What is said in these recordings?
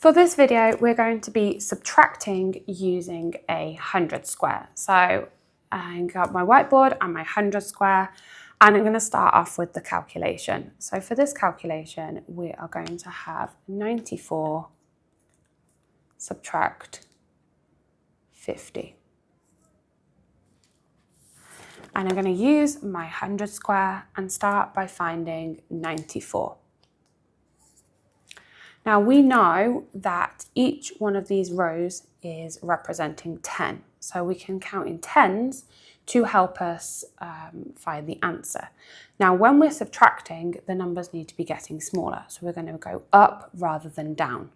For this video, we're going to be subtracting using a 100 square. So I got my whiteboard and my 100 square, and I'm going to start off with the calculation. So for this calculation, we are going to have 94 subtract 50. And I'm going to use my 100 square and start by finding 94. Now we know that each one of these rows is representing 10. So we can count in tens to help us find the answer. Now when we're subtracting, the numbers need to be getting smaller. So we're going to go up rather than down.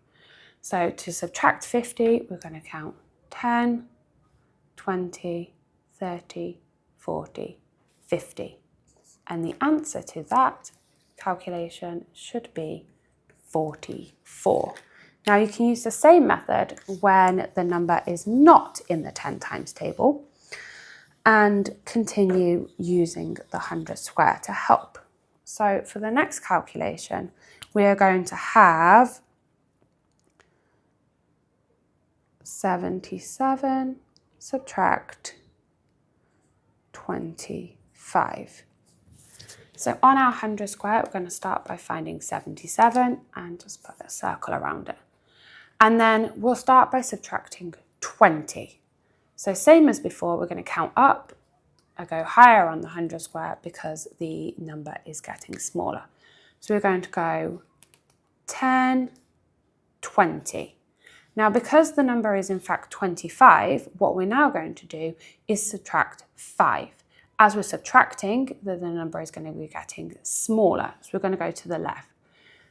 So to subtract 50, we're going to count 10, 20, 30, 40, 50. And the answer to that calculation should be 44. Now you can use the same method when the number is not in the 10 times table and continue using the 100 square to help. So for the next calculation, we are going to have 77 subtract 25. So on our 100 square, we're going to start by finding 77 and just put a circle around it. And then we'll start by subtracting 20. So same as before, we're going to count up. I go higher on the 100 square because the number is getting smaller. So we're going to go 10, 20. Now, because the number is in fact 25, what we're now going to do is subtract 5. As we're subtracting, the number is going to be getting smaller. So we're going to go to the left.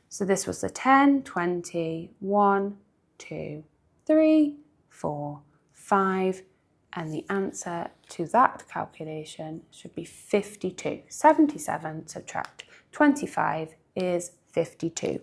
So this was the 10, 20, 1, 2, 3, 4, 5. And the answer to that calculation should be 52. 77 subtract 25 is 52.